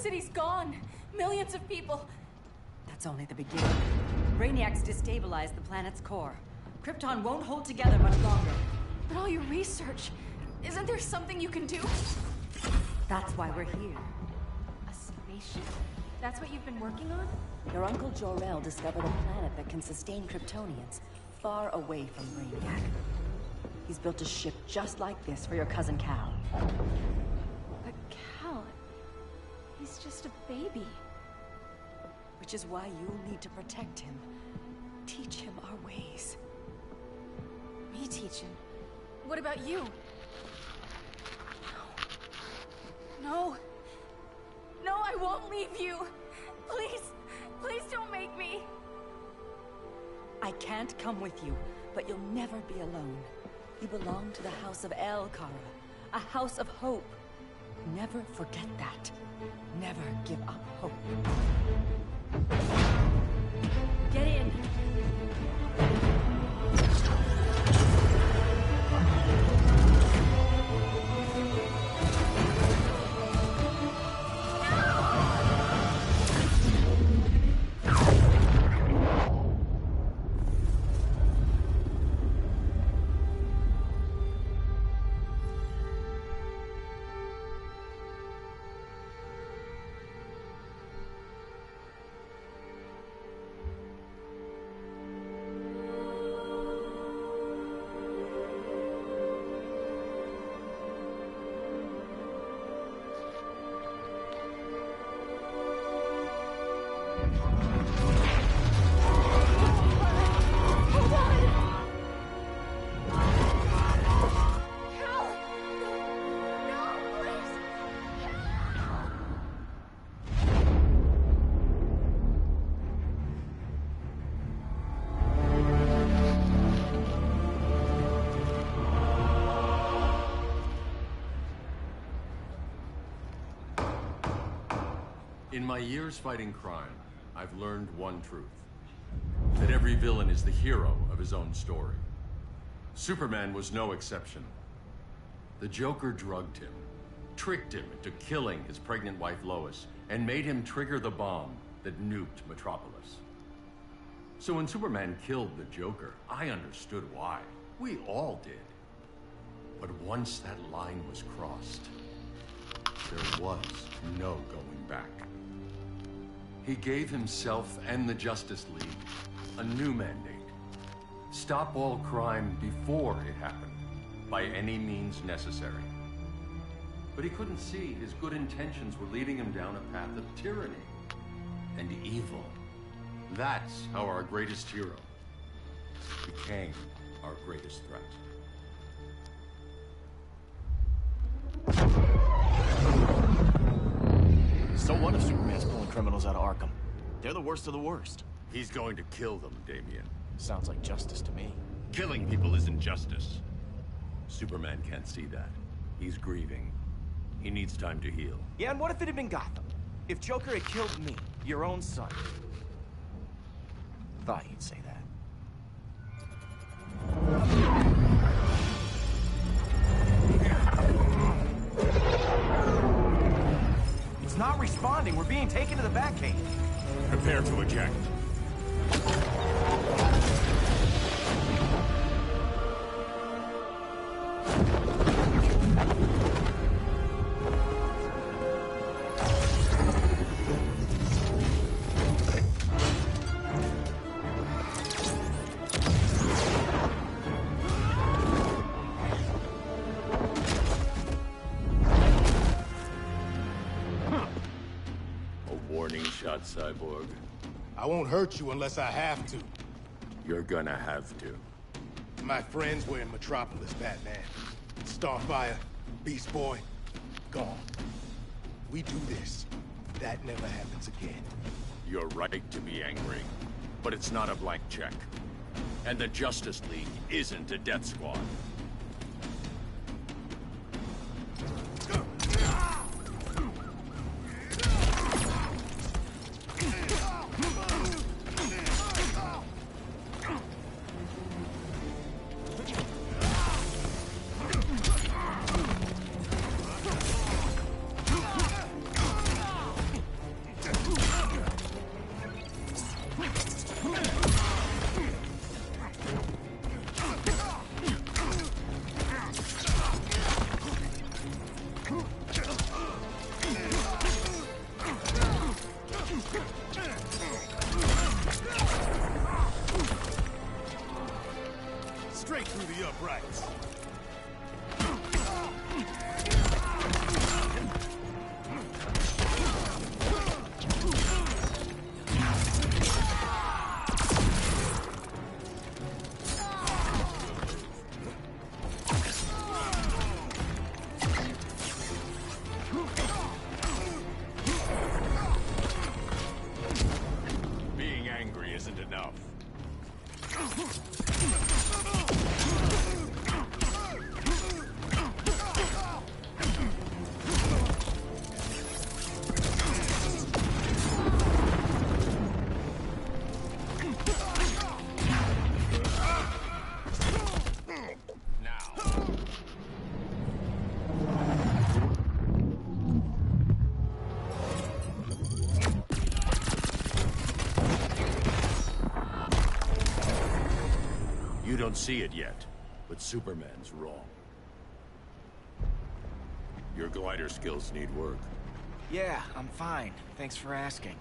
city's gone. Millions of people. That's only the beginning. Brainiacs destabilized the planet's core. Krypton won't hold together much longer. But all your research, isn't there something you can do? That's why we're here. A spaceship? That's what you've been working on? Your uncle Jor-El discovered a planet that can sustain Kryptonians, far away from Brainiac. He's built a ship just like this for your cousin Cal. But Cal... he's just a baby. Which is why you'll need to protect him. Teach him our ways. Me teach him? What about you? No. No, I won't leave you. Please, please don't make me. I can't come with you, but you'll never be alone. You belong to the House of El Kara, a house of hope. Never forget that. Never give up hope. Get in. In my years fighting crime, I've learned one truth. That every villain is the hero of his own story. Superman was no exception. The Joker drugged him, tricked him into killing his pregnant wife Lois, and made him trigger the bomb that nuked Metropolis. So when Superman killed the Joker, I understood why. We all did. But once that line was crossed, there was no going back. He gave himself and the Justice League a new mandate. Stop all crime before it happened, by any means necessary. But he couldn't see his good intentions were leading him down a path of tyranny and evil. That's how our greatest hero became our greatest threat. So what if Superman's pulling criminals out of Arkham? They're the worst of the worst. He's going to kill them, Damian. Sounds like justice to me. Killing people isn't justice. Superman can't see that. He's grieving. He needs time to heal. Yeah, and what if it had been Gotham? If Joker had killed me, your own son? Thought you'd say that. It's not responding. We're being taken to the Batcave. Prepare to eject. Cyborg. I won't hurt you unless I have to. You're gonna have to. My friends were in Metropolis, Batman. Starfire, Beast Boy, gone. We do this. That never happens again. You're right to be angry, but it's not a blank check. And the Justice League isn't a death squad. straight through the uprights. Being angry isn't enough. You don't see it yet, but Superman's wrong. Your glider skills need work. Yeah, I'm fine. Thanks for asking.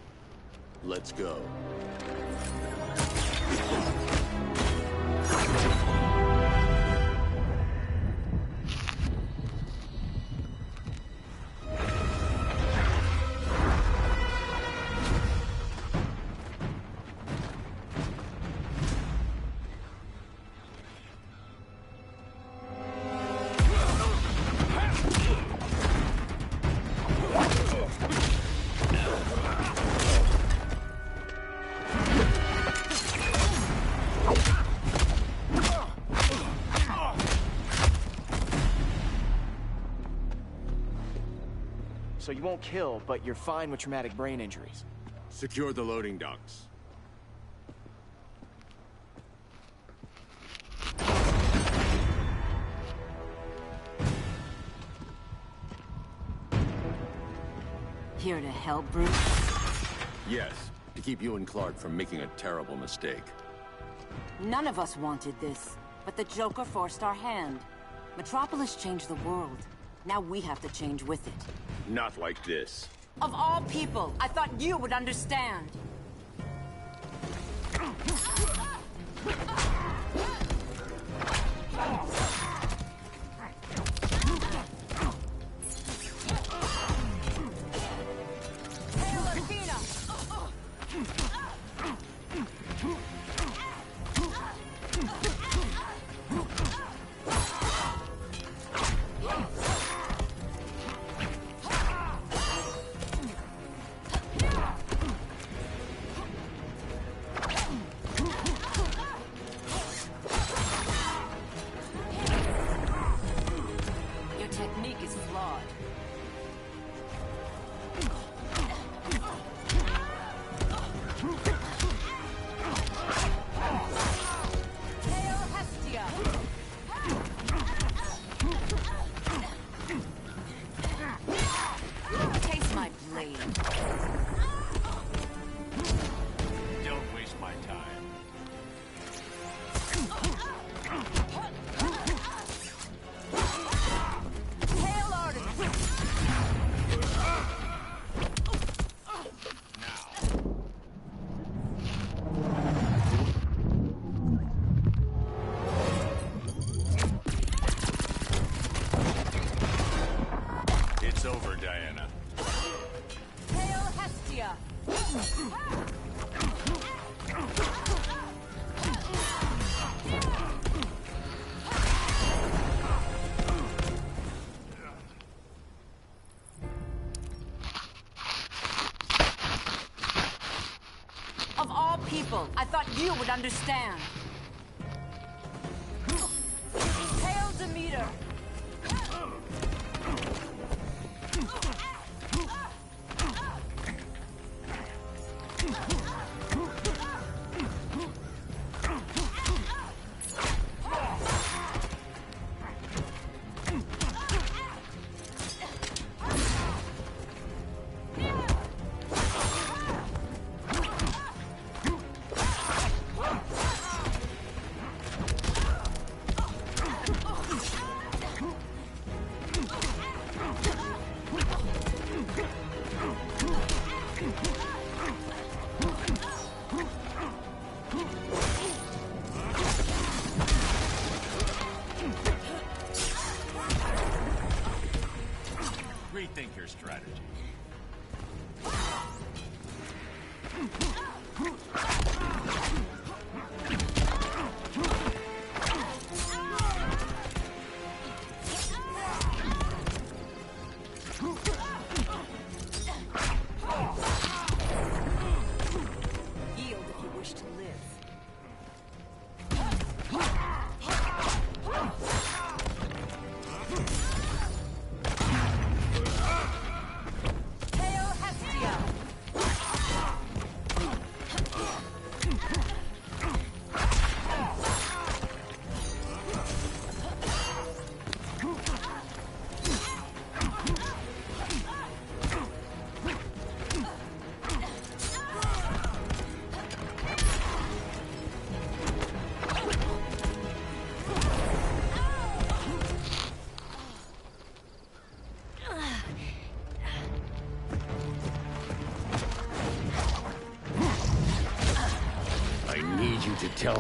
Let's go. So you won't kill, but you're fine with traumatic brain injuries. Secure the loading docks. Here to help, Bruce? Yes, to keep you and Clark from making a terrible mistake. None of us wanted this, but the Joker forced our hand. Metropolis changed the world. Now we have to change with it. Not like this. Of all people, I thought you would understand. People, I thought you would understand. Hail Demeter!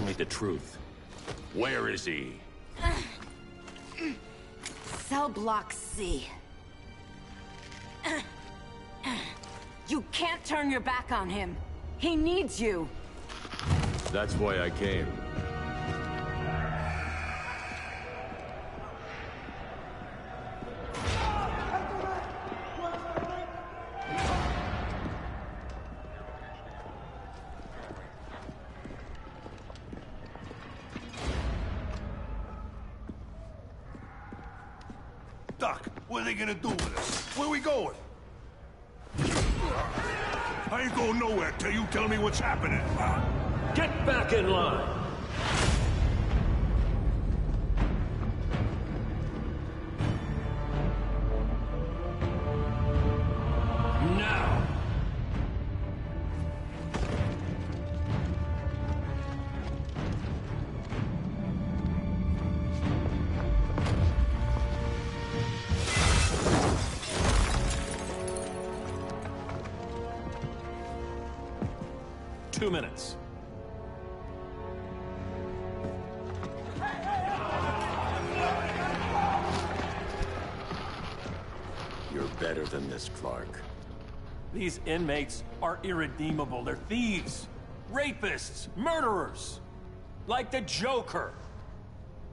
me the truth. Where is he? Cell block C. You can't turn your back on him. He needs you. That's why I came. Doc, what are they gonna do with us? Where we going? I ain't going nowhere till you tell me what's happening. Get back in line! Now! Two minutes. You're better than this, Clark. These inmates are irredeemable. They're thieves, rapists, murderers. Like the Joker.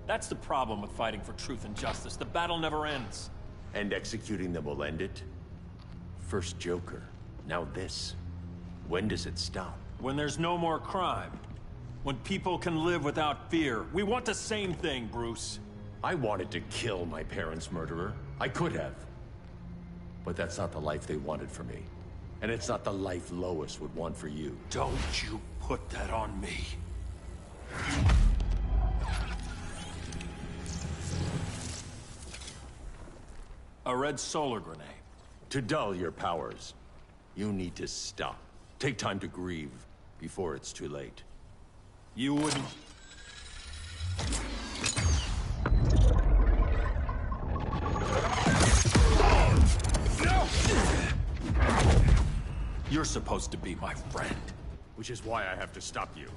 That's the problem with fighting for truth and justice. The battle never ends. And executing them will end it? First Joker, now this. When does it stop? When there's no more crime. When people can live without fear. We want the same thing, Bruce. I wanted to kill my parents' murderer. I could have. But that's not the life they wanted for me. And it's not the life Lois would want for you. Don't you put that on me. A red solar grenade. To dull your powers, you need to stop. Take time to grieve before it's too late. You wouldn't... You're supposed to be my friend. Which is why I have to stop you.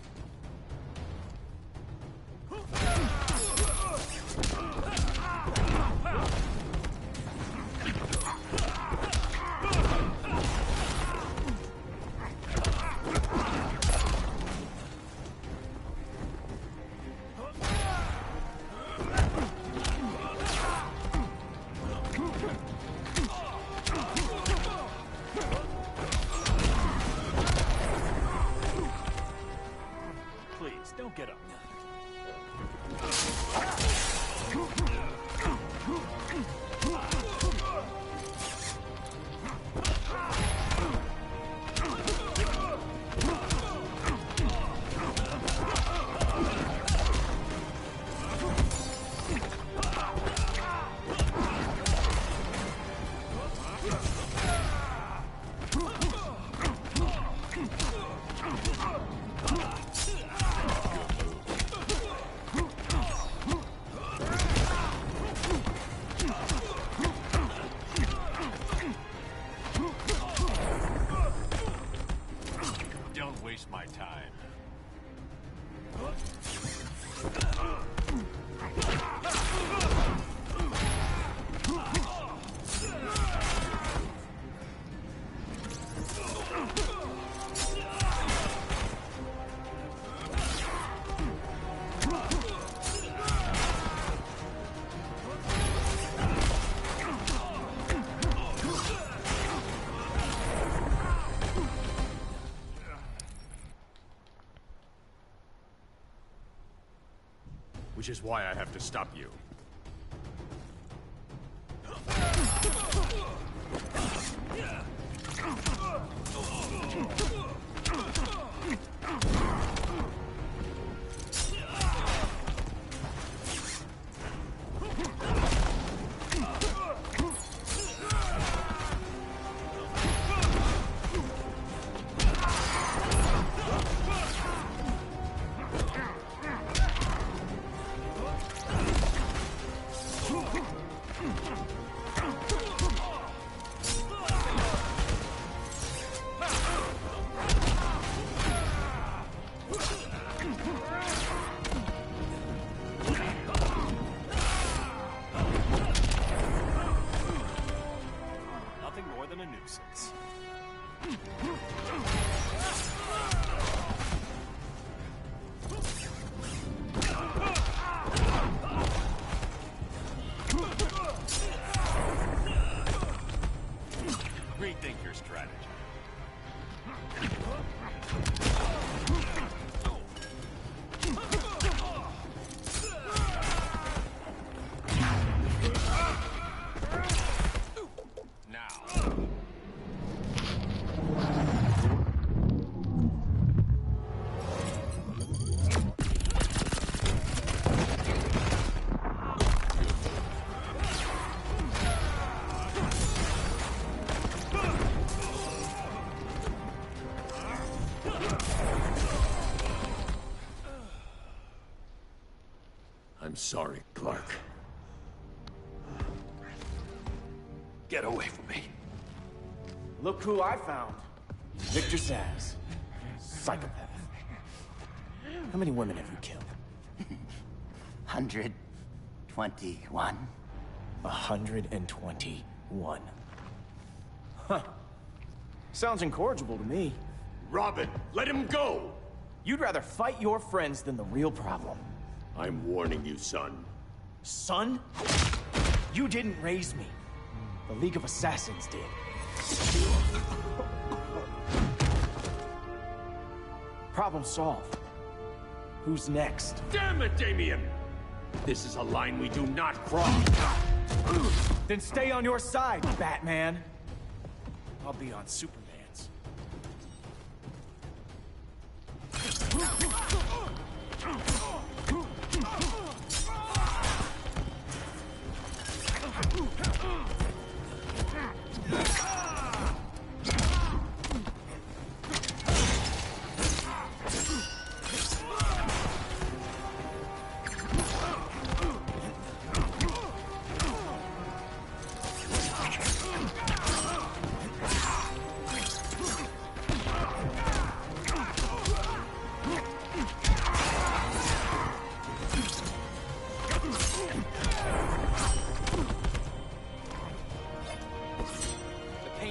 Please, don't get up. Don't waste my time. Which is why I have to stop you. I'm sorry, Clark. Get away from me. Look who I found. Victor Zsasz. Psychopath. How many women have you killed? 121. 121. Huh. Sounds incorrigible to me. Robin, let him go! You'd rather fight your friends than the real problem. I'm warning you, son. Son? You didn't raise me. The League of Assassins did. Problem solved. Who's next? Damn it, Damien! This is a line we do not cross. Then stay on your side, Batman. I'll be on Superman's.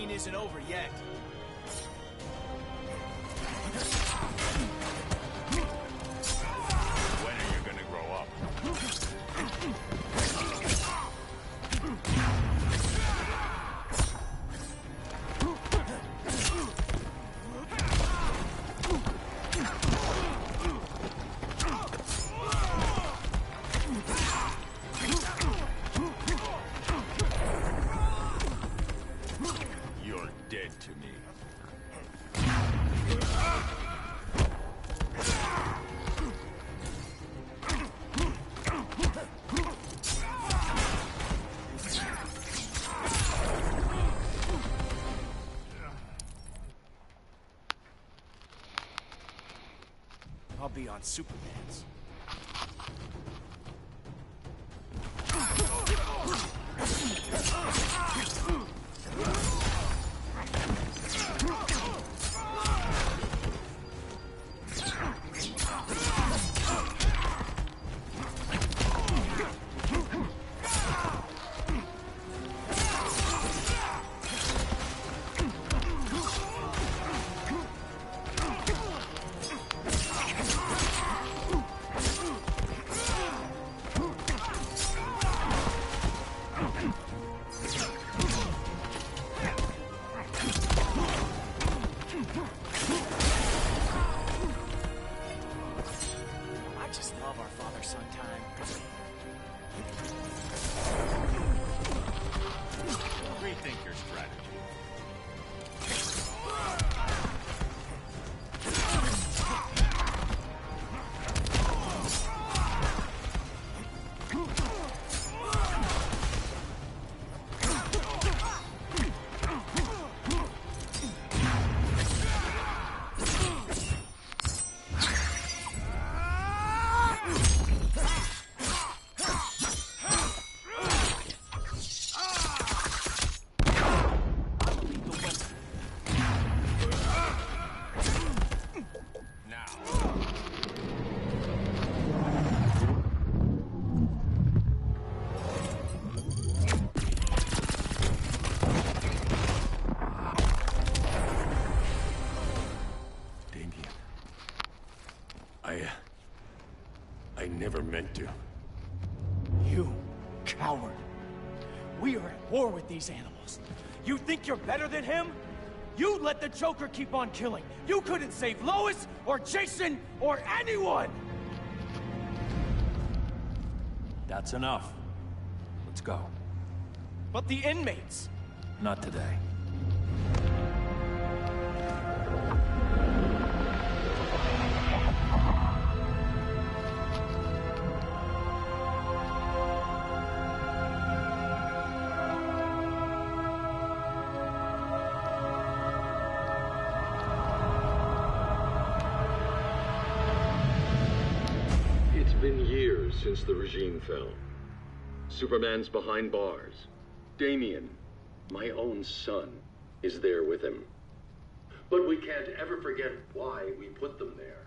Isn't over yet. When are you gonna grow up? You're dead to me. I'll be on Superman's. I just love our father-son time. Rethink your strategy. I never meant to. You coward. We are at war with these animals. You think you're better than him? You let the Joker keep on killing. You couldn't save Lois, or Jason, or anyone! That's enough. Let's go. But the inmates. Not today. It's been years years since the regime fell. Superman's behind bars. Damien, my own son, is there with him. But we can't ever forget why we put them there.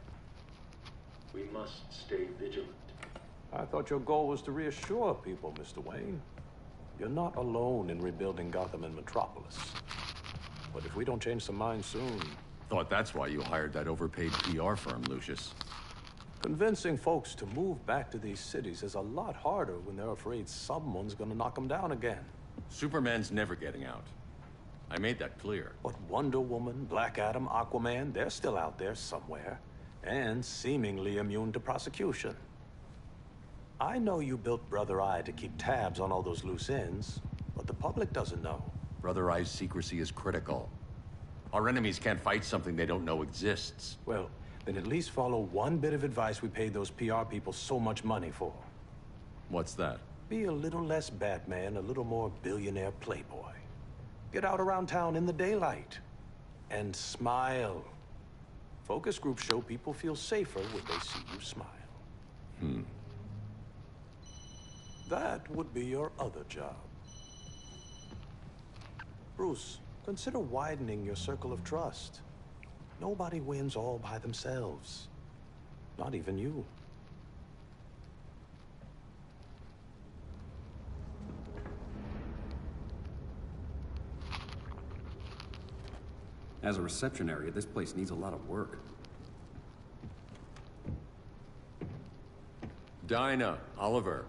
We must stay vigilant. I thought your goal was to reassure people, Mr. Wayne. You're not alone in rebuilding Gotham and Metropolis. But if we don't change some minds soon... Thought that's why you hired that overpaid PR firm, Lucius. Convincing folks to move back to these cities is a lot harder when they're afraid someone's gonna knock them down again. Superman's never getting out. I made that clear. But Wonder Woman, Black Adam, Aquaman, they're still out there somewhere. And seemingly immune to prosecution. I know you built Brother Eye to keep tabs on all those loose ends, but the public doesn't know. Brother Eye's secrecy is critical. Our enemies can't fight something they don't know exists. Well, then at least follow one bit of advice we paid those PR people so much money for. What's that? Be a little less Batman, a little more billionaire playboy. Get out around town in the daylight. And smile. Focus groups show people feel safer when they see you smile. That would be your other job. Bruce, consider widening your circle of trust. Nobody wins all by themselves. Not even you. As a reception area, this place needs a lot of work. Dinah, Oliver,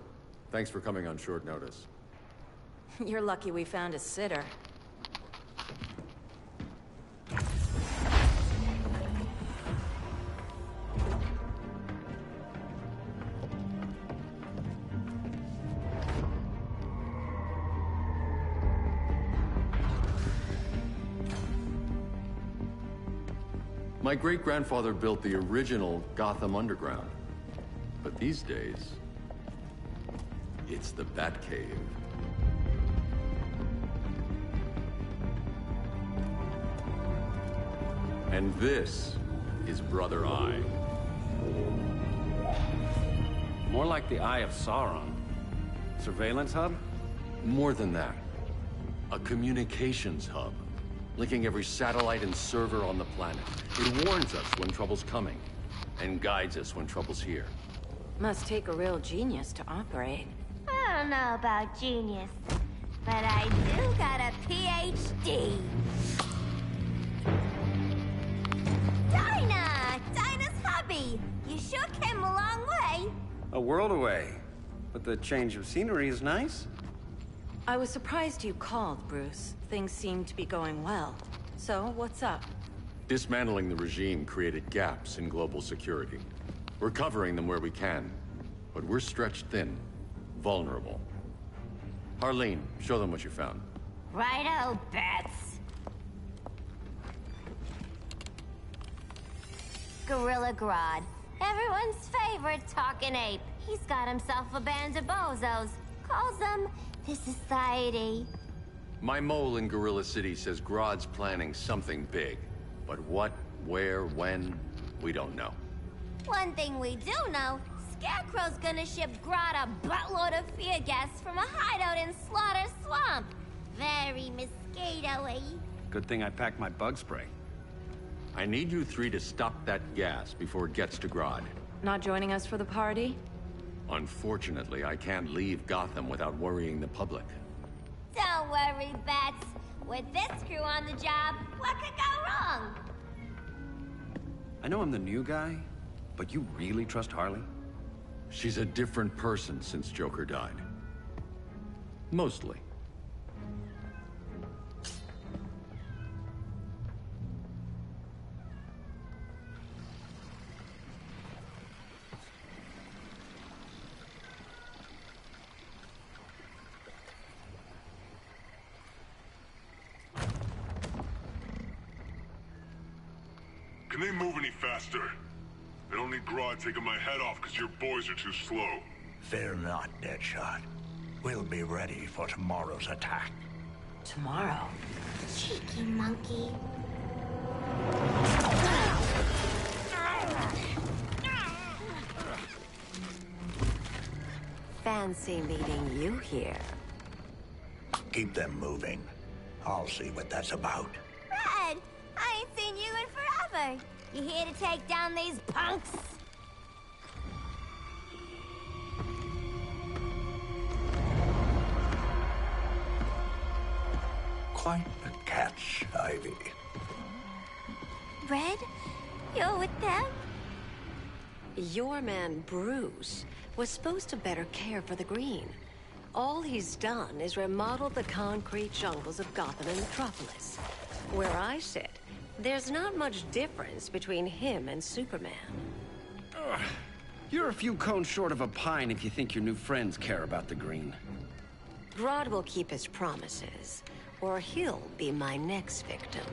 thanks for coming on short notice. You're lucky we found a sitter. My great-grandfather built the original Gotham Underground. But these days, it's the Batcave. And this is Brother Eye. More like the Eye of Sauron. Surveillance hub? More than that. A communications hub, linking every satellite and server on the planet. It warns us when trouble's coming, and guides us when trouble's here. Must take a real genius to operate. I don't know about genius, but I do got a PhD. Dinah's hubby! You sure came a long way. A world away. But the change of scenery is nice. I was surprised you called, Bruce. Things seem to be going well. So, what's up? Dismantling the regime created gaps in global security. We're covering them where we can, but we're stretched thin, vulnerable. Harleen, show them what you found. Righto, Bats. Gorilla Grodd. Everyone's favorite talking ape. He's got himself a band of bozos. Calls them the Society. My mole in Gorilla City says Grodd's planning something big. But what, where, when, we don't know. One thing we do know, Scarecrow's gonna ship Grodd a buttload of fear gas from a hideout in Slaughter Swamp. Very mosquito-y. Good thing I packed my bug spray. I need you three to stop that gas before it gets to Grodd. Not joining us for the party? Unfortunately, I can't leave Gotham without worrying the public. Don't worry, Bats. With this crew on the job, what could go wrong? I know I'm the new guy, but you really trust Harley? She's a different person since Joker died. Mostly. Can they move any faster? I don't need Grodd taking my head off because your boys are too slow. Fear not, Deadshot. We'll be ready for tomorrow's attack. Tomorrow? Cheeky monkey. fancy meeting you here. Keep them moving. I'll see what that's about. Red, I ain't seen you in forever. You here to take down these punks? Quite the catch, Ivy. Red, you're with them? Your man, Bruce, was supposed to better care for the green. All he's done is remodel the concrete jungles of Gotham and Metropolis. Where I sit, there's not much difference between him and Superman. You're a few cones short of a pine if you think your new friends care about the green. Grodd will keep his promises, or he'll be my next victim.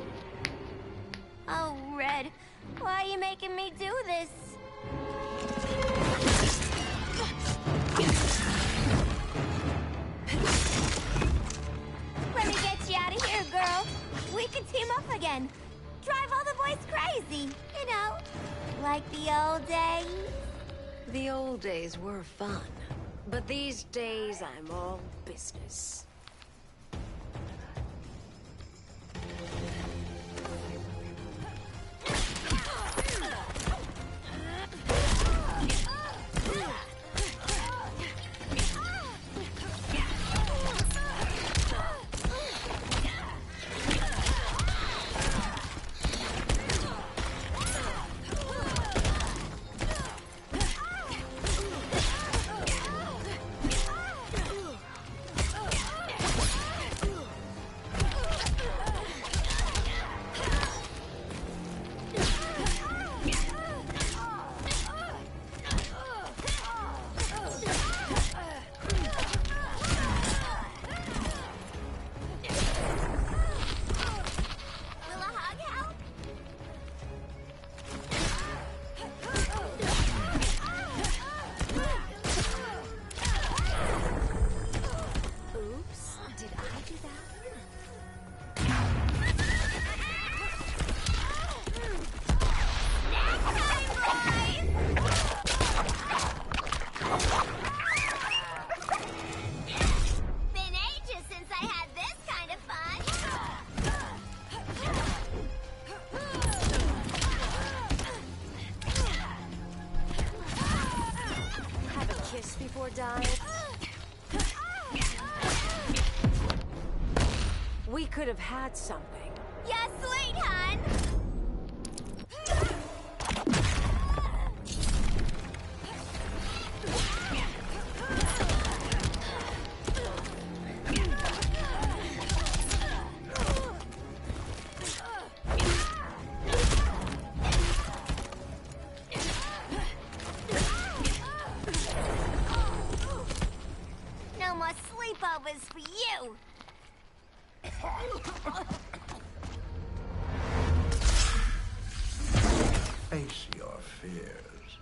Oh, Red, why are you making me do this? Let me get you out of here, girl. We can team up again. Drive all the boys crazy, you know, like the old days. The old days were fun, but these days I'm all business. We could have had something. Yeah, sweet, hon. No more sleepovers for you. Face your fears.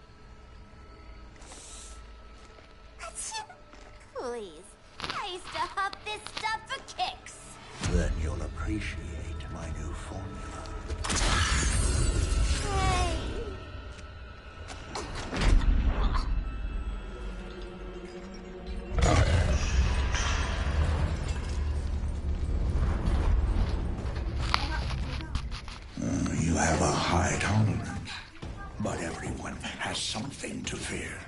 Please. I used to huff this stuff for kicks. Then you'll appreciate my new formula. Hey. You have a high tolerance, but everyone has something to fear.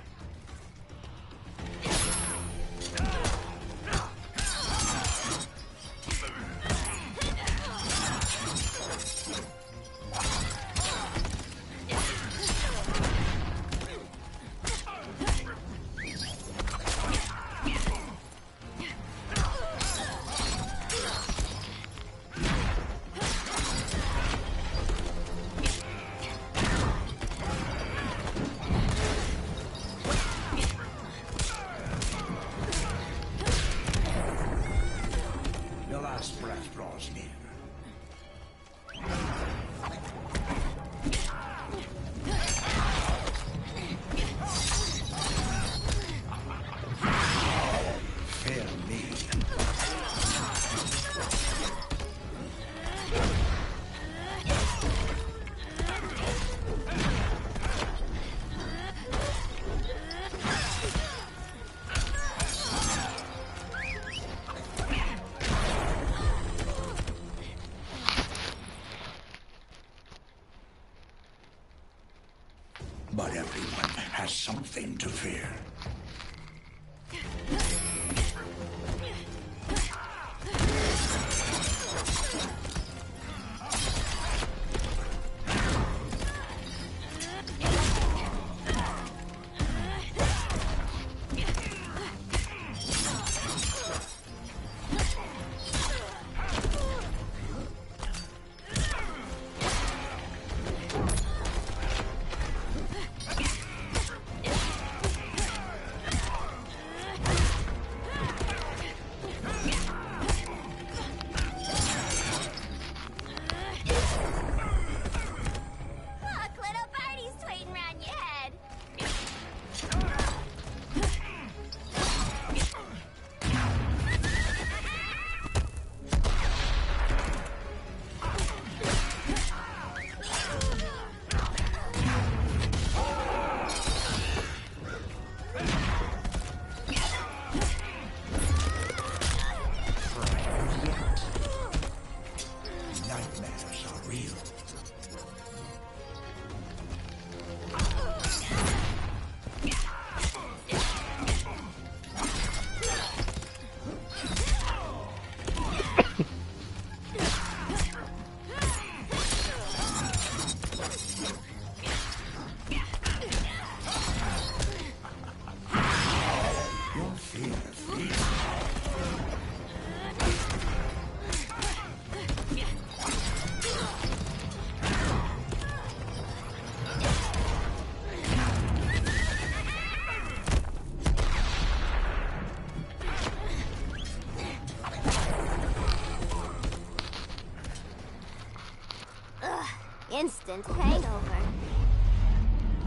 Instant hangover.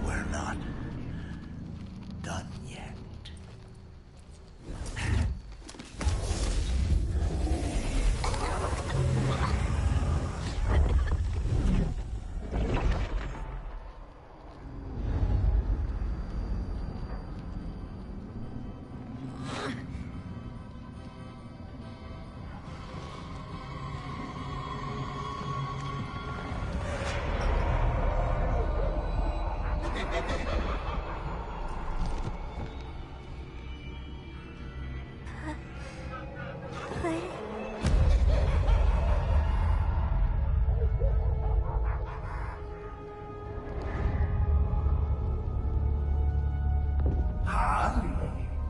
We're not done yet.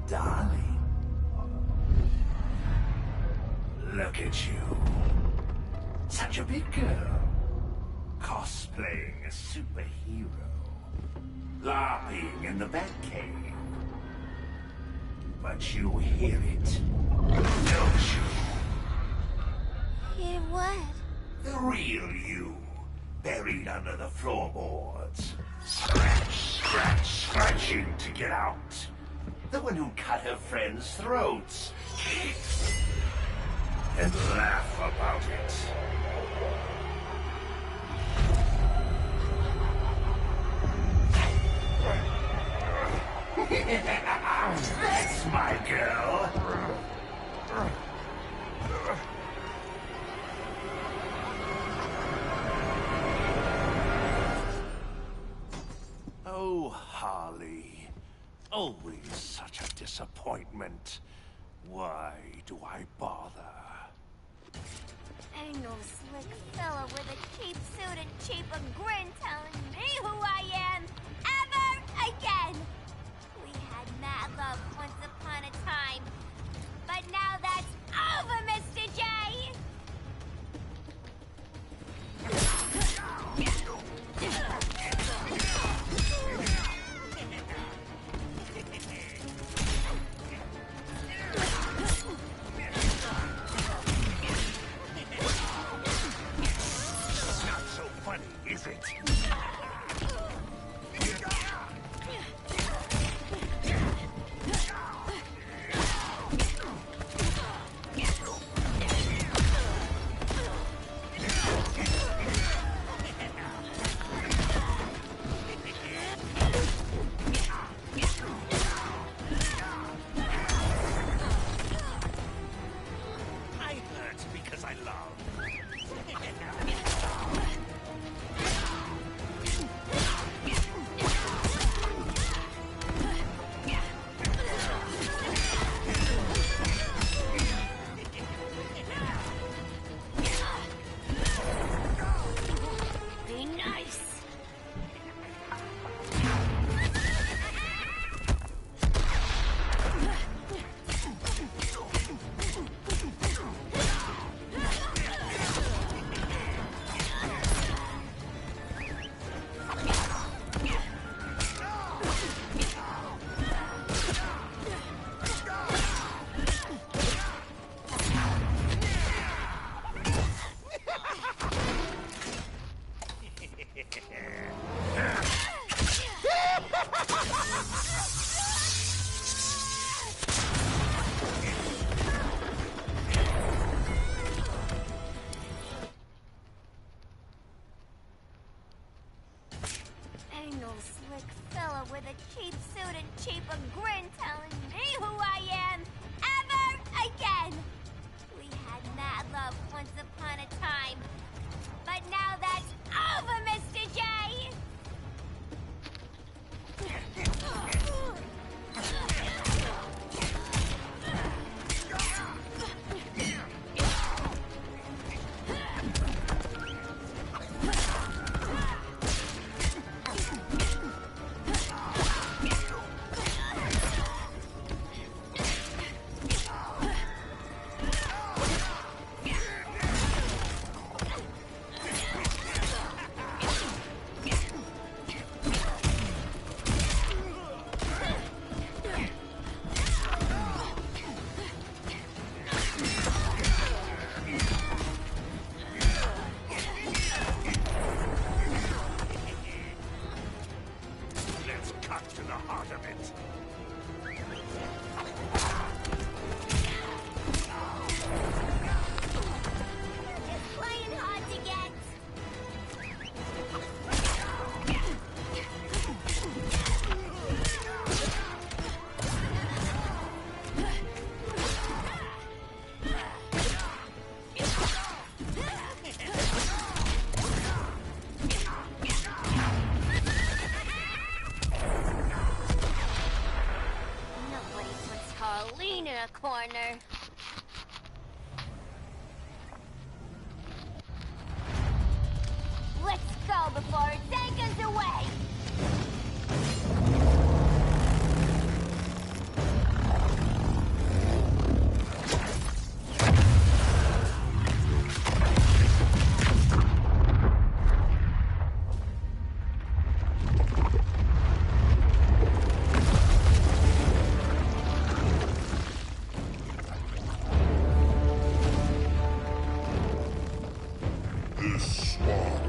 Darling. Look at you. Such a big girl. Cosplaying a superhero. LARPing in the Batcave. But you hear it, don't you? Hear what? The real you. Buried under the floorboards. Scratching to get out. The one who cut her friends' throats. And laugh about it. That's my girl. Oh, Harley. Always such a disappointment. Why do I bother? Ain't no slick fella with a cheap suit and cheaper grin telling me who I am ever again. We had mad love once upon a time, but now that's over, Mr. J. Is it? lean in a corner. Let's go before it takes us away! This swamp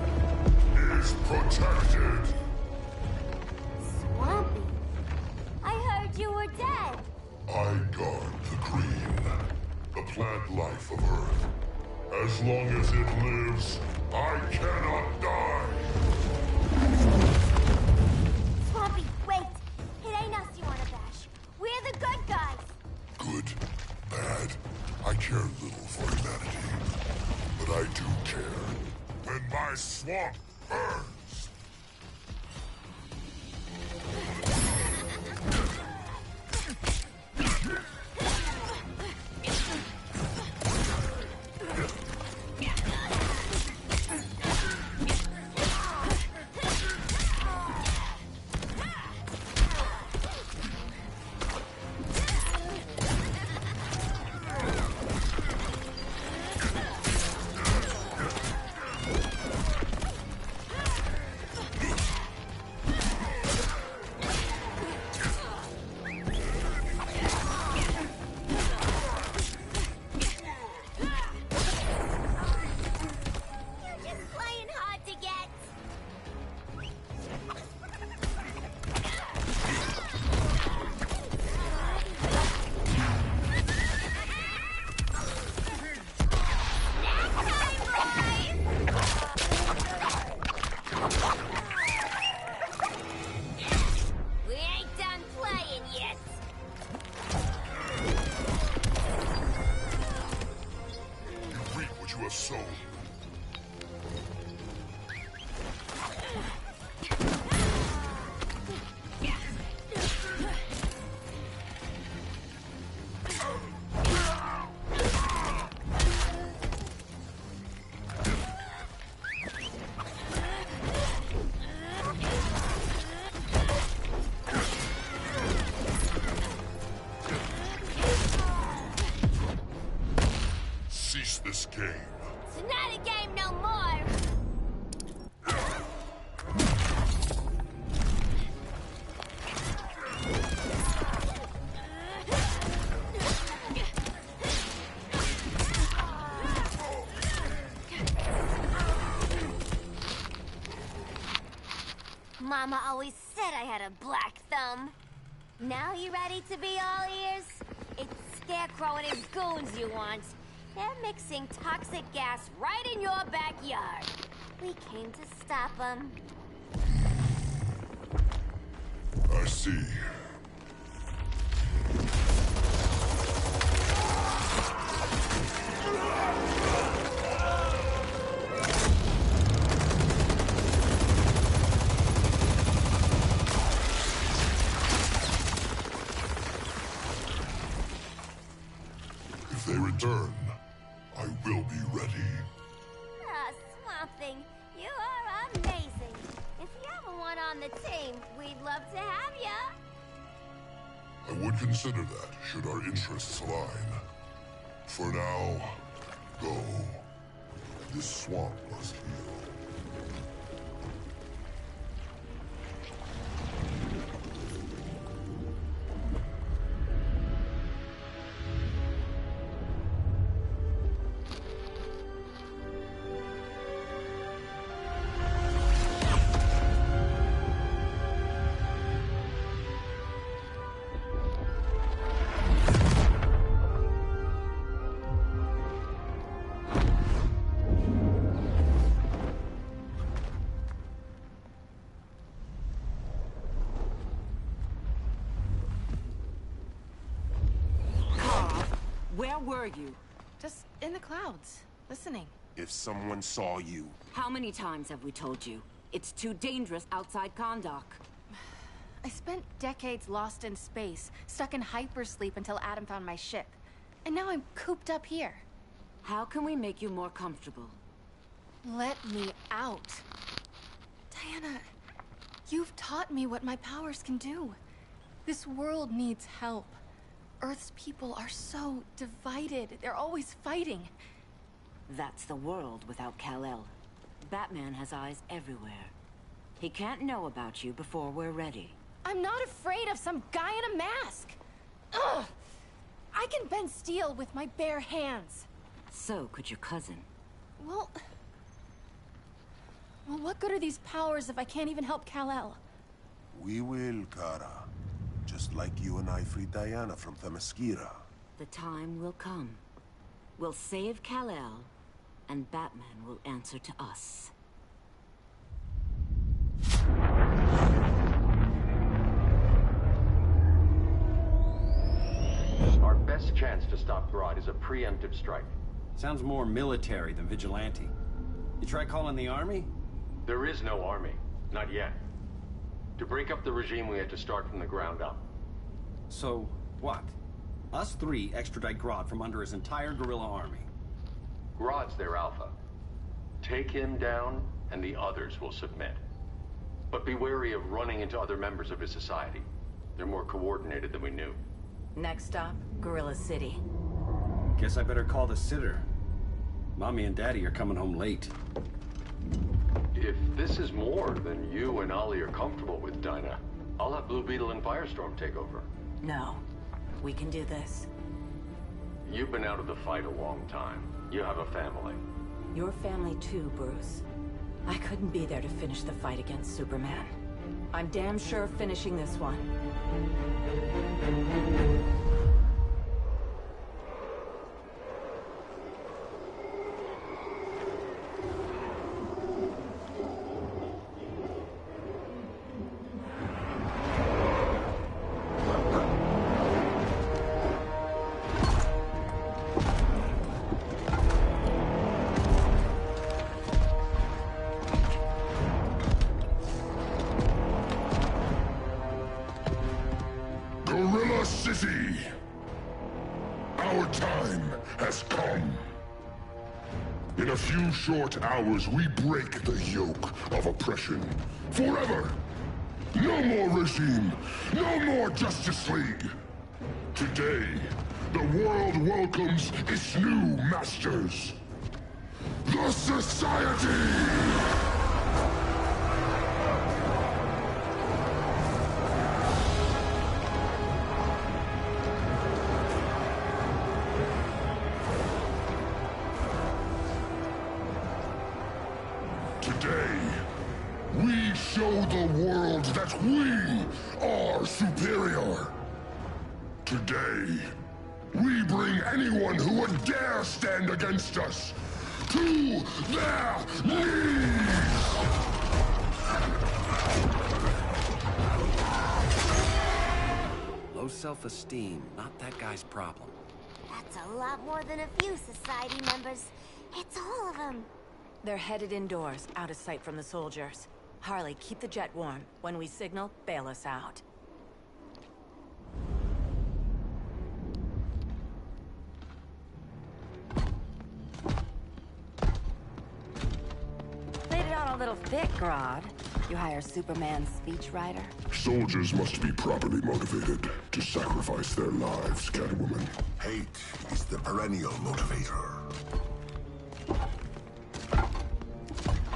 is protected. Swampy? I heard you were dead. I guard the green, the plant life of Earth. As long as it lives, I cannot die. Swampy, wait! It ain't us you wanna bash. We're the good guys. Good, bad, I care little for humanity. But I do care when my swamp burns. Soul. Cease this game. It's not a game no more! Mama always said I had a black thumb. Now you ready to be all ears? It's Scarecrow and his goons you want. They're mixing toxic gas right in your backyard. We came to stop them. I see. If they return, I will be ready. Ah, Swamp Thing, you are amazing. If you ever want on the team, we'd love to have ya. I would consider that, should our interests align. For now, go. This swamp must heal. Where were you? Just in the clouds, listening. If someone saw you... How many times have we told you? It's too dangerous outside Kahndaq. I spent decades lost in space, stuck in hypersleep until Adam found my ship. And now I'm cooped up here. How can we make you more comfortable? Let me out. Diana, you've taught me what my powers can do. This world needs help. Earth's people are so divided. They're always fighting. That's the world without Kal-El. Batman has eyes everywhere. He can't know about you before we're ready. I'm not afraid of some guy in a mask. Ugh! I can bend steel with my bare hands. So could your cousin. Well, what good are these powers if I can't even help Kal-El? We will, Kara. Just like you and I freed Diana from Themyscira. The time will come. We'll save Kal-El, and Batman will answer to us. Our best chance to stop Grodd is a preemptive strike. Sounds more military than vigilante. You try calling the army? There is no army. Not yet. To break up the regime, we had to start from the ground up. So, what? Us three extradite Grodd from under his entire guerrilla army. Grodd's their alpha. Take him down, and the others will submit. But be wary of running into other members of his society. They're more coordinated than we knew. Next stop, Gorilla City. Guess I better call the sitter. Mommy and Daddy are coming home late. If this is more than you and Ollie are comfortable with, Dinah, I'll have Blue Beetle and Firestorm take over. No. We can do this. You've been out of the fight a long time. You have a family. Your family too, Bruce. I couldn't be there to finish the fight against Superman. I'm damn sure finishing this one. Gorilla City! Our time has come. In a few short hours, we break the yoke of oppression. Forever! No more regime! No more Justice League! Today, the world welcomes its new masters. The Society! Today, we show the world that we are superior. Today, we bring anyone who would dare stand against us to their knees! Low self-esteem, not that guy's problem. That's a lot more than a few society members. It's all of them. They're headed indoors, out of sight from the soldiers. Harley, keep the jet warm. When we signal, bail us out. Laid it on a little thick, Grodd. You hire Superman's speechwriter? Soldiers must be properly motivated to sacrifice their lives, Catwoman. Hate is the perennial motivator.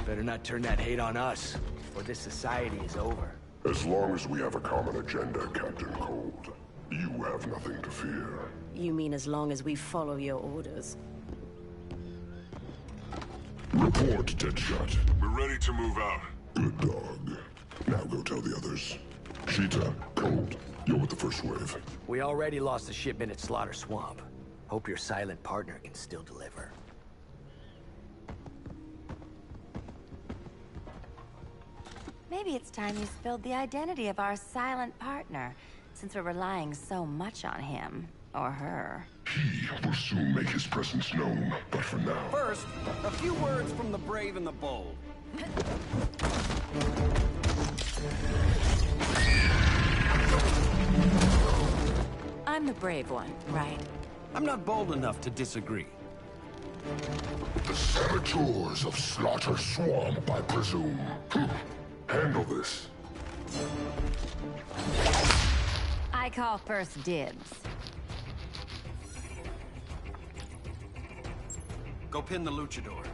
Better not turn that hate on us, or this society is over. As long as we have a common agenda, Captain Cold, you have nothing to fear. You mean as long as we follow your orders? Report, Deadshot. We're ready to move out. Good dog. Now go tell the others. Cheetah, Cold, you're with the first wave. We already lost a shipment at Slaughter Swamp. Hope your silent partner can still deliver. Maybe it's time you spilled the identity of our silent partner, since we're relying so much on him. Or her. He will soon make his presence known, but for now... First, a few words from the brave and the bold. I'm the brave one, right? I'm not bold enough to disagree. The saboteurs of Slaughter Swamp, I presume. Handle this. I call first dibs. Go pin the luchador.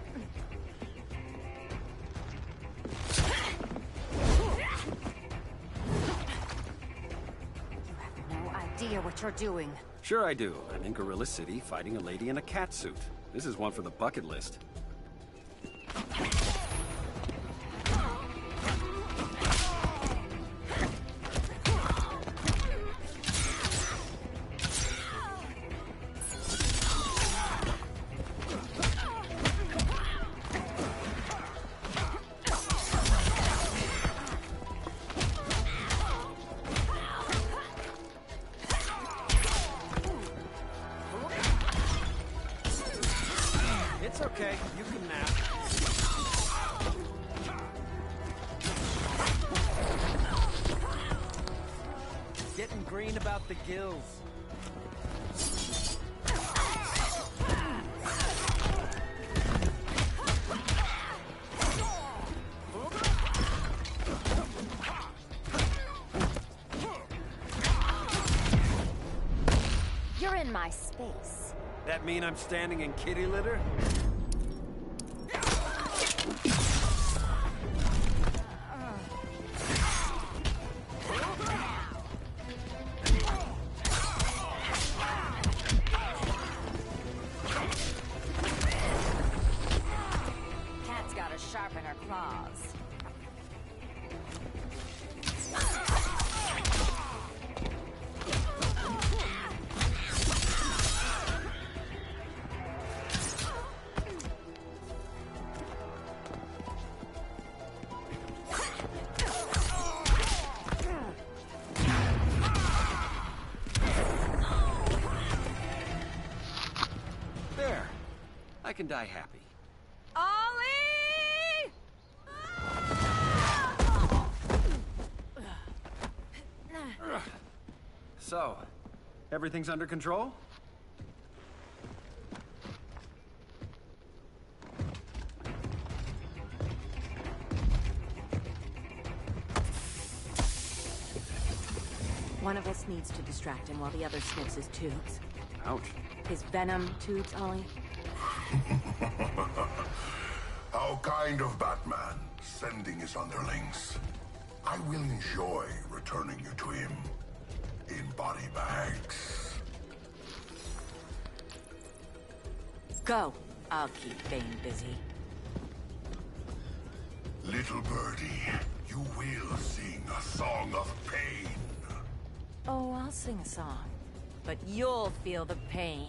No idea what you're doing. Sure I do. I'm in Gorilla City fighting a lady in a cat suit. This is one for the bucket list. It's okay. You can nap. Getting green about the gills. You're in my space. That mean I'm standing in kitty litter? Cat's gotta sharpen her claws. There. I can die happy. Ollie! So, everything's under control? One of us needs to distract him while the other sniffs his tubes. Ouch. His venom tubes, Ollie. How kind of Batman, sending his underlings. I will enjoy returning you to him in body bags. Go. I'll keep Bane busy. Little birdie, you will sing a song of pain. Oh, I'll sing a song. But you'll feel the pain.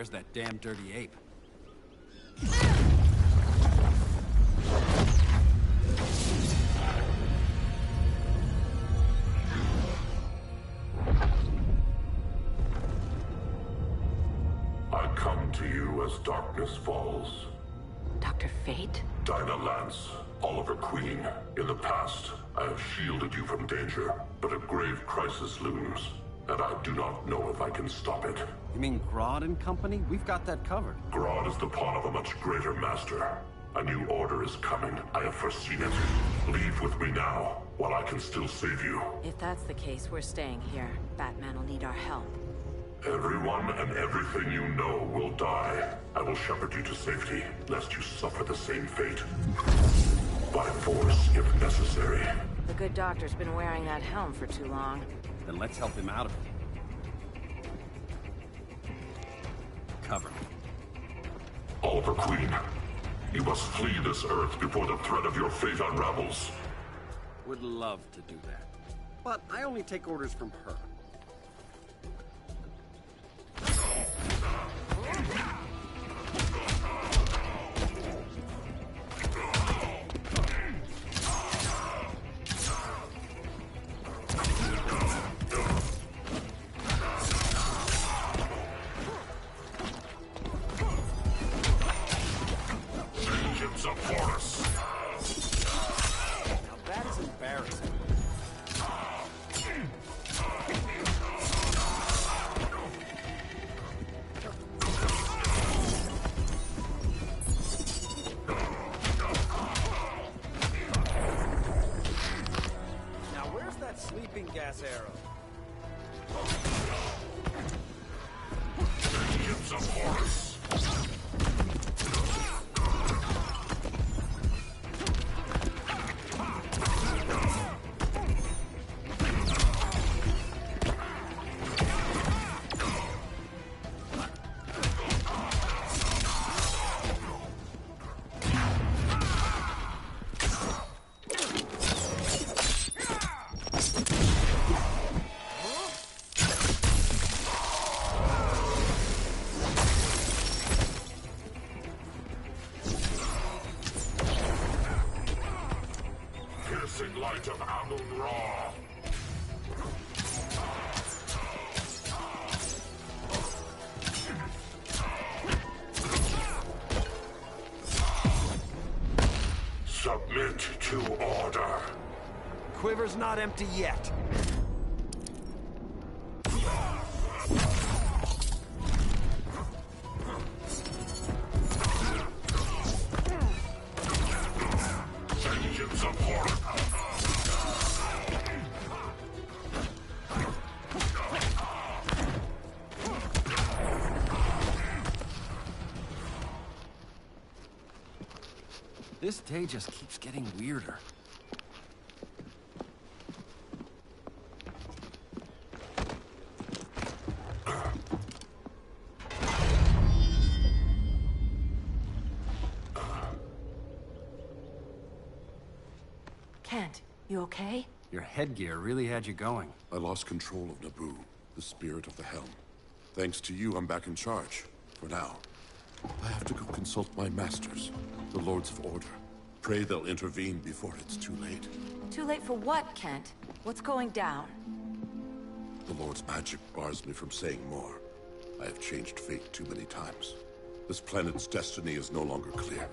where's that damn dirty ape? I come to you as darkness falls. Dr. Fate? Dinah Lance, Oliver Queen. In the past, I have shielded you from danger, but a grave crisis looms, and I do not know if I can stop it. You mean Grodd and company? We've got that covered. Grodd is the pawn of a much greater master. A new order is coming. I have foreseen it. Leave with me now, while I can still save you. If that's the case, we're staying here. Batman will need our help. Everyone and everything you know will die. I will shepherd you to safety, lest you suffer the same fate. By force, if necessary. The good doctor's been wearing that helm for too long. Then let's help him out of it. Cover me. Oliver Queen, you must flee this Earth before the threat of your fate unravels. Would love to do that. But I only take orders from her. Sleeping gas arrow. Vengeance of Horus. Light of Amun-Ra. Submit to order. Quiver's not empty yet. Vengeance of Horus. This day just keeps getting weirder. Kent, you okay? Your headgear really had you going. I lost control of Naboo, the spirit of the helm. Thanks to you, I'm back in charge. For now. I have to go consult my masters, the Lords of Order. Pray they'll intervene before it's too late. Too late for what, Kent? What's going down? The Lord's magic bars me from saying more. I have changed fate too many times. This planet's destiny is no longer clear.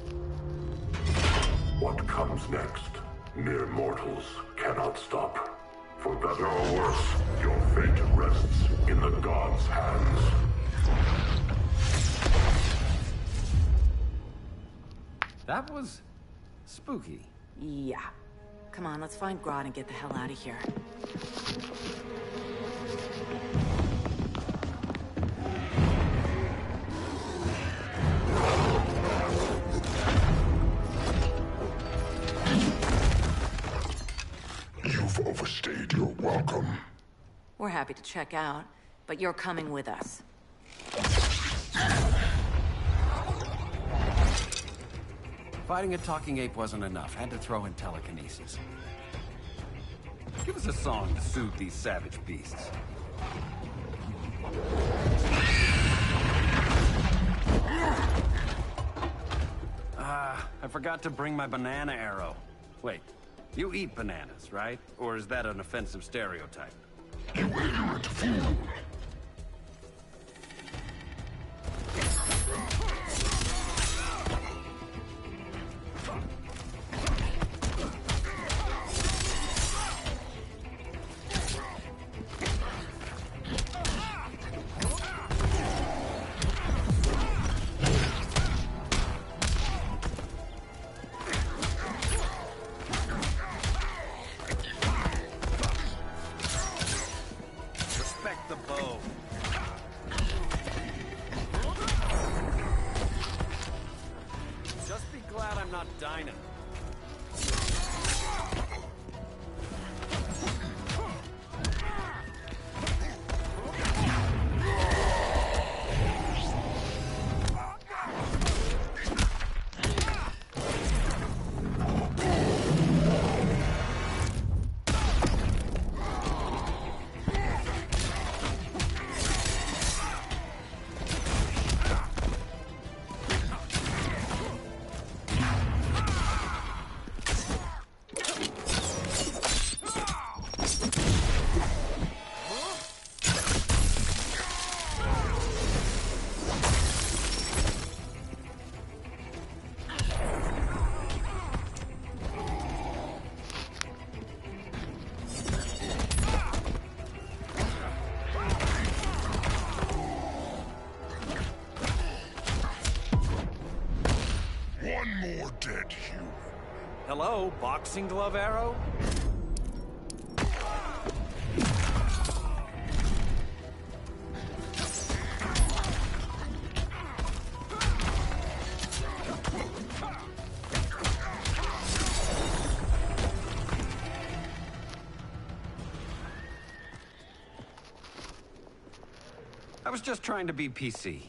What comes next, mere mortals cannot stop. For better or worse, your fate rests in the gods' hands. That was spooky. Yeah. Come on, let's find Grodd and get the hell out of here. You've overstayed your welcome. We're happy to check out, but you're coming with us. Fighting a talking ape wasn't enough. Had to throw in telekinesis. Give us a song to soothe these savage beasts. I forgot to bring my banana arrow. Wait, you eat bananas, right? Or is that an offensive stereotype? You ignorant fool! Respect the bow. Just be glad I'm not dining. One more dead human. Hello, boxing glove arrow? I was just trying to be PC.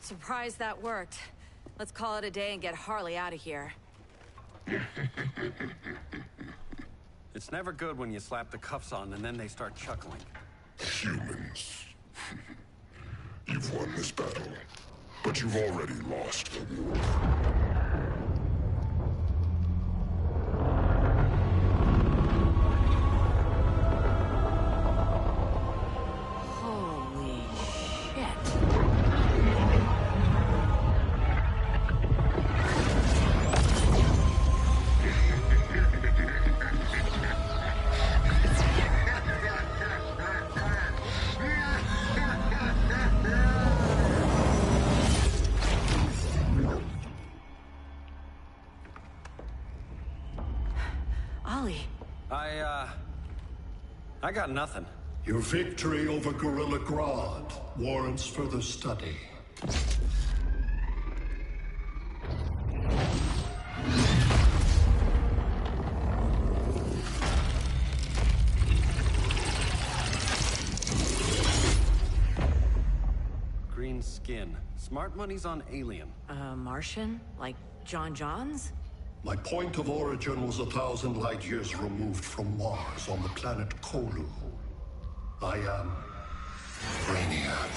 Surprised that worked. Let's call it a day and get Harley out of here. It's never good when you slap the cuffs on and then they start chuckling. Humans. You've won this battle, but you've already lost the war. Holy shit. Ollie. I got nothing. Your victory over Gorilla Grodd warrants further study. Green skin. Smart money's on alien. Martian? Like John Johns? My point of origin was 1,000 light years removed from Mars on the planet Kolu. I am Brainiac.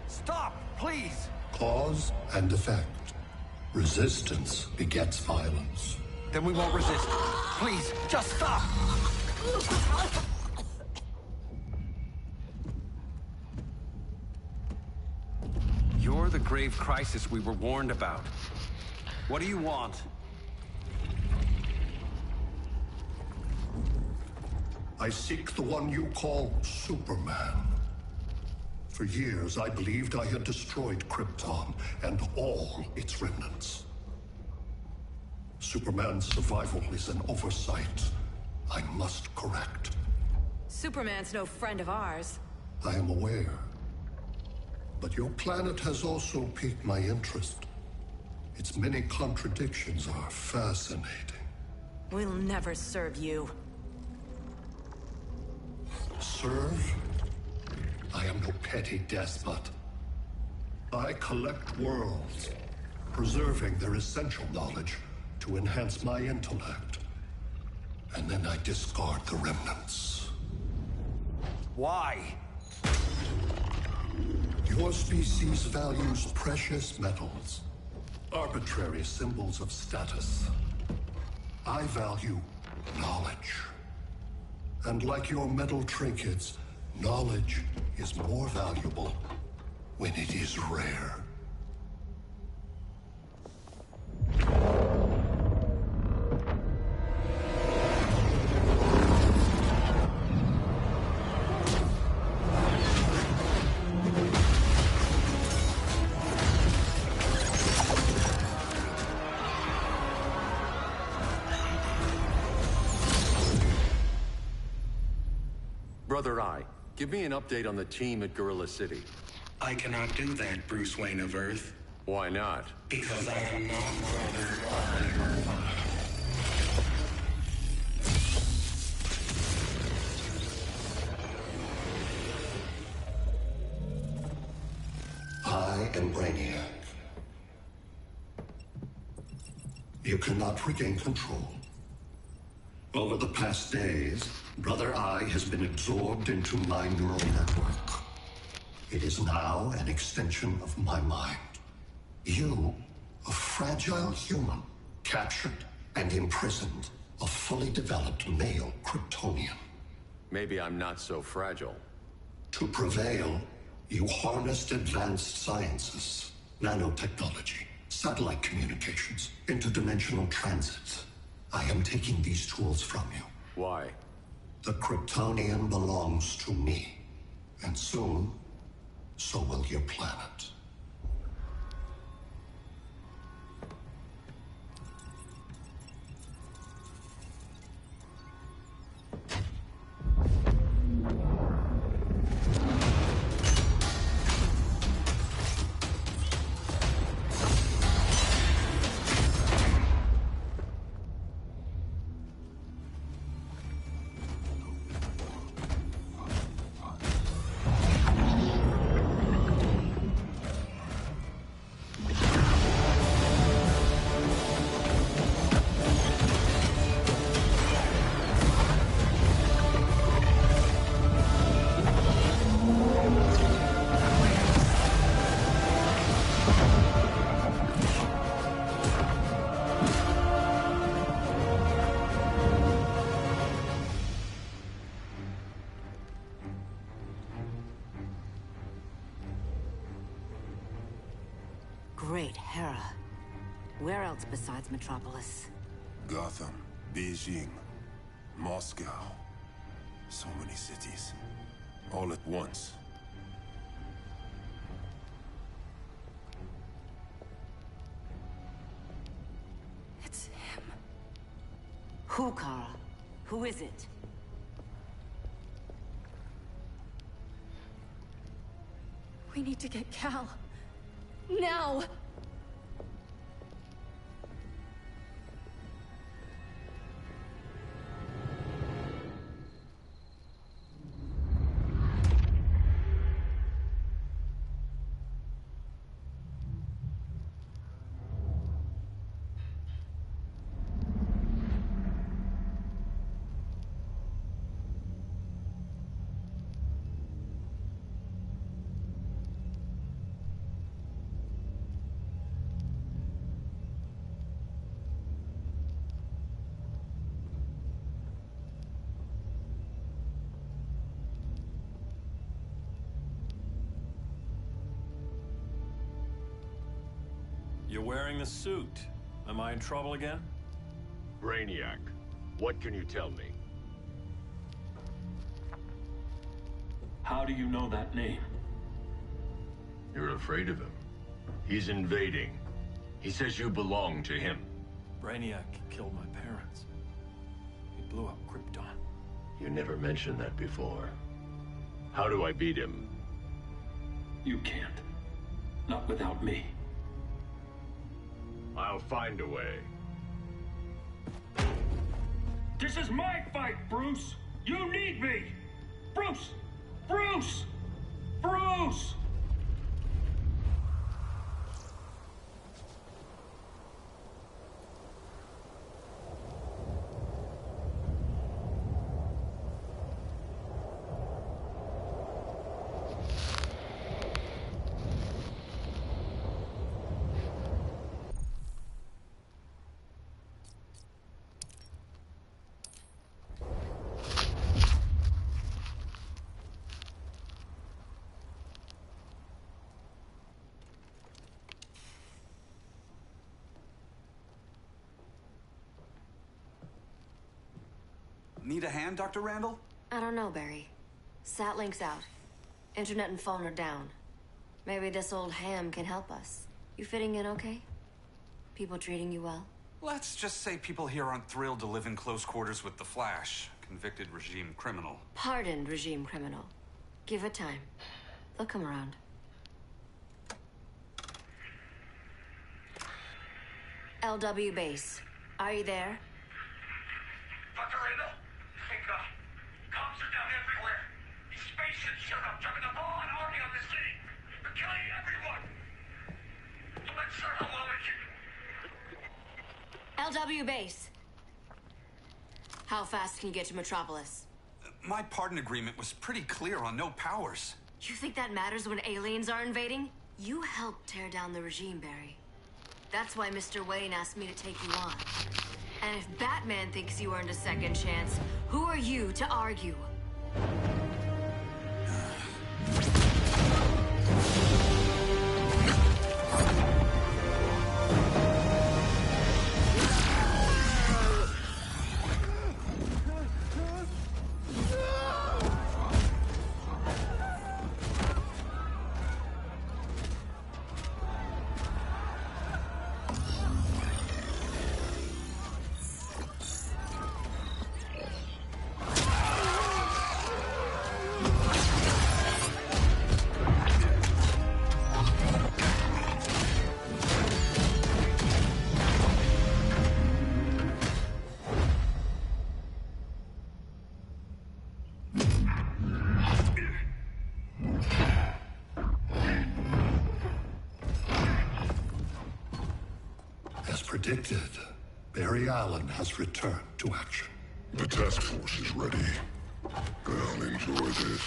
Stop, please! Cause and effect. Resistance begets violence. Then we won't resist. Please, just stop! You're the grave crisis we were warned about. What do you want? I seek the one you call Superman. For years, I believed I had destroyed Krypton and all its remnants. Superman's survival is an oversight I must correct. Superman's no friend of ours. I am aware. But your planet has also piqued my interest. Its many contradictions are fascinating. We'll never serve you. Serve? I am no petty despot. I collect worlds, preserving their essential knowledge to enhance my intellect. And then I discard the remnants. Why? Your species values precious metals, arbitrary symbols of status. I value knowledge. And like your metal trinkets, knowledge is more valuable when it is rare. Brother Eye, give me an update on the team at Gorilla City. I cannot do that, Bruce Wayne of Earth. Why not? Because I am not Brother I am Brainiac. You cannot regain control. Over the past days, Brother Eye has been absorbed into my neural network. It is now an extension of my mind. You, a fragile human, captured and imprisoned a fully developed male Kryptonian. Maybe I'm not so fragile. To prevail, you harnessed advanced sciences, nanotechnology, satellite communications, interdimensional transits. I am taking these tools from you. Why? The Kryptonian belongs to me. And soon, so will your planet. Great Hera. Where else besides Metropolis? Gotham, Beijing, Moscow. So many cities. All at once. It's him. Who, Kara? Who is it? We need to get Cal. Now! You're wearing the suit. Am I in trouble again? Brainiac, what can you tell me? How do you know that name? You're afraid of him. He's invading. He says you belong to him. Brainiac killed my parents. He blew up Krypton. You never mentioned that before. How do I beat him? You can't. Not without me. I'll find a way. This is my fight, Bruce! You need me! Bruce! Bruce! Bruce! Need a hand, Dr. Randall? I don't know, Barry. Satlink's out. Internet and phone are down. Maybe this old ham can help us. You fitting in okay? People treating you well? Let's just say people here aren't thrilled to live in close quarters with the Flash, convicted regime criminal. Pardoned regime criminal. Give it time. They'll come around. LW base. Are you there? Dr. Randall? Thank God. Cops are down everywhere. These spaceships showed up, jumping the ball and army on the city. They're killing everyone. So let's start a long LW base. How fast can you get to Metropolis? My pardon agreement was pretty clear on no powers. You think that matters when aliens are invading? You helped tear down the regime, Barry. That's why Mr. Wayne asked me to take you on. And if Batman thinks you earned a second chance, who are you to argue? As predicted, Barry Allen has returned to action. The task force is ready. I'll enjoy this.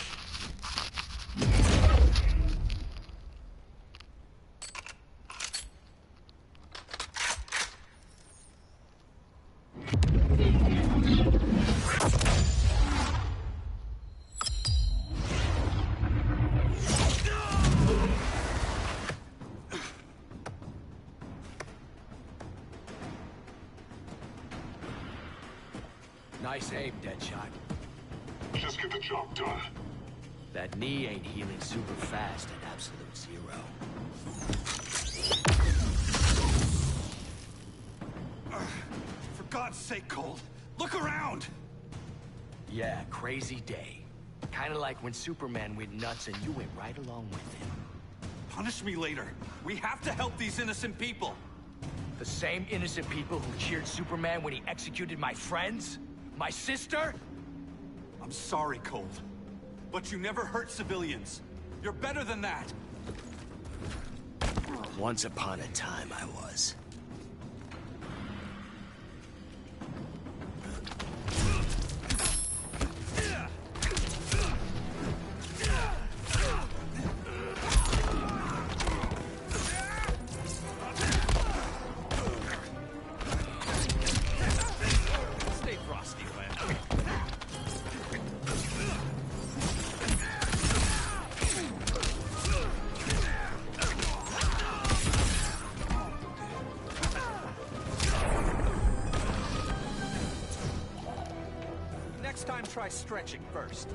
Nice aim, Deadshot. Just get the job done. That knee ain't healing super fast at absolute zero. For God's sake, Cold, look around! Yeah, crazy day. Kinda like when Superman went nuts and you went right along with him. Punish me later. We have to help these innocent people. The same innocent people who cheered Superman when he executed my friends? My sister? I'm sorry, Cold. But you never hurt civilians. You're better than that. Once upon a time, I was. Try stretching first.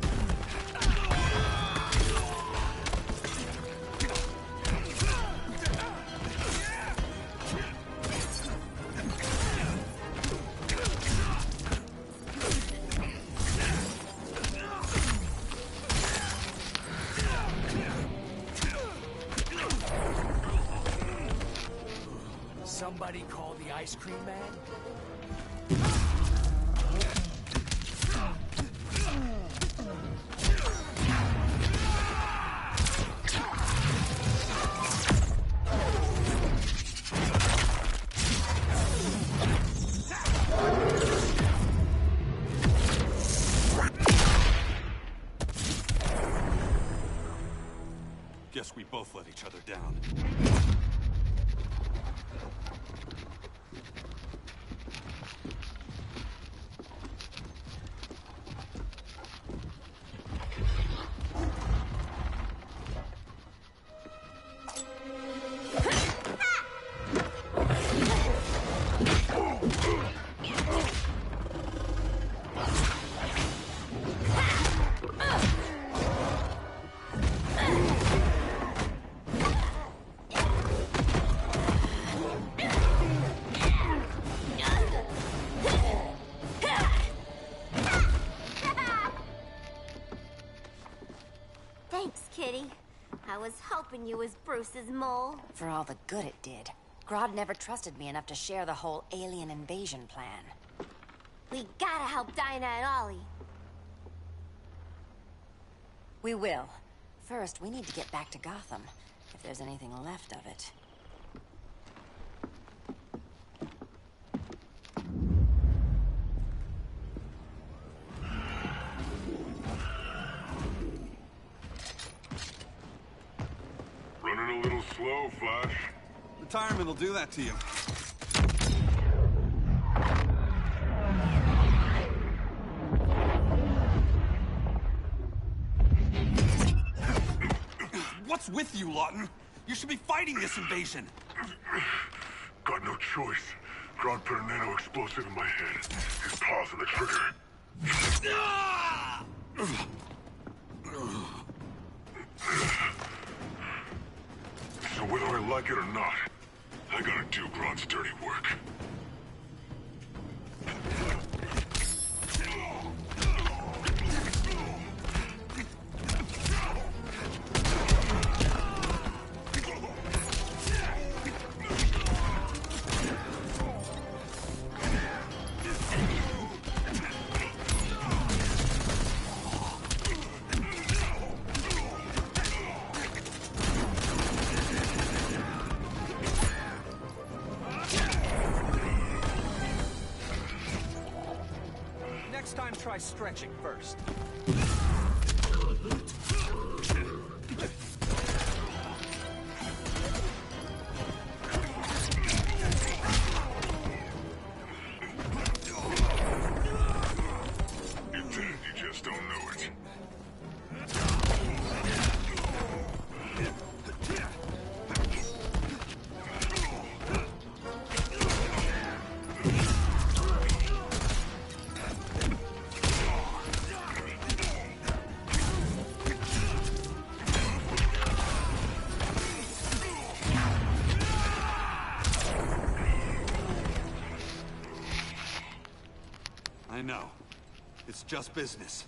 ice cream man? Guess we both let each other down. Thanks, Kitty. I was hoping you was Bruce's mole. For all the good it did. Grodd never trusted me enough to share the whole alien invasion plan. We gotta help Dinah and Ollie. We will. First, we need to get back to Gotham, if there's anything left of it. Running a little slow, Flash. Retirement will do that to you. What's with you, Lawton? You should be fighting this invasion. Got no choice. Grodd put a nano explosive in my head. His paws on the trigger. So whether I like it or not, I gotta do Grodd's dirty work. Next time, try stretching first. You just don't know it. I know. It's just business.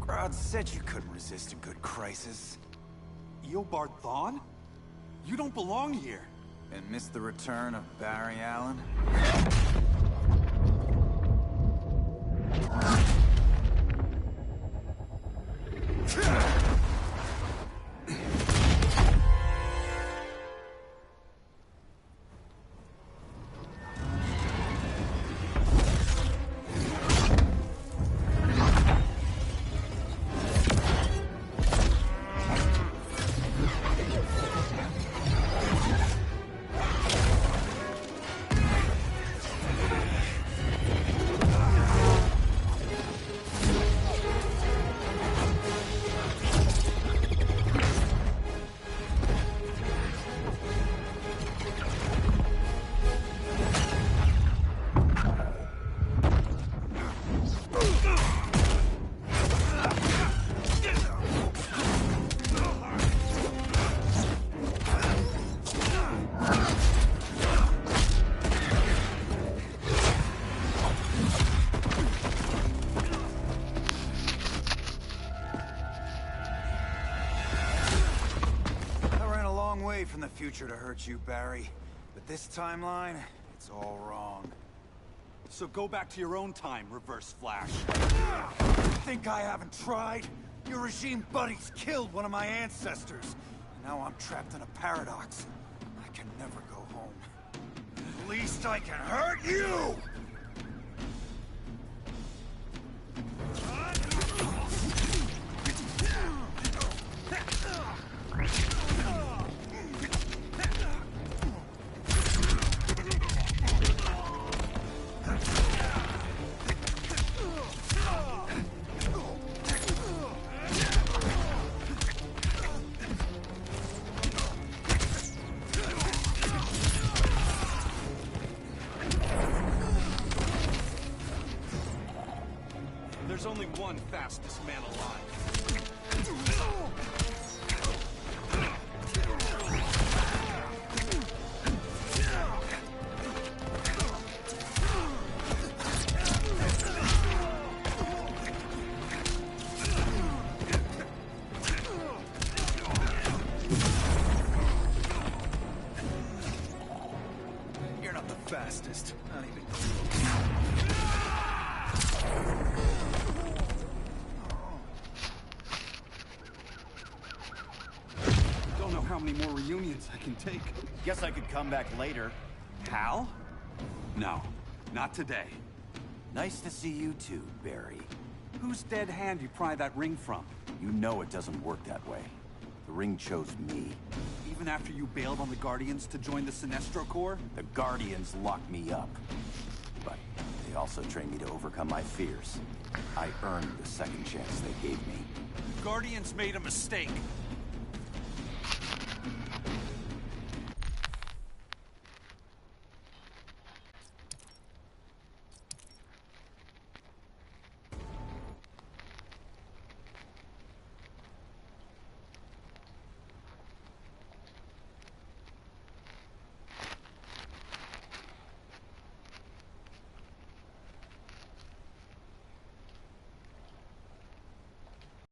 Grodd said you couldn't resist a good crisis. Eobard Thawne? You don't belong here. And miss the return of Barry Allen? way from the future to hurt you, Barry. But this timeline, it's all wrong. So go back to your own time, Reverse Flash. Think I haven't tried? Your regime buddies killed one of my ancestors. Now I'm trapped in a paradox. I can never go home. At least I can hurt you! There's only one fastest man alive. You're not the fastest. Not even Don't know how many more reunions I can take. Guess I could come back later. Hal? No, not today. Nice to see you too, Barry. Whose dead hand you pry that ring from? You know it doesn't work that way. The ring chose me. Even after you bailed on the Guardians to join the Sinestro Corps? The Guardians locked me up. But they also trained me to overcome my fears. I earned the second chance they gave me. Guardians made a mistake.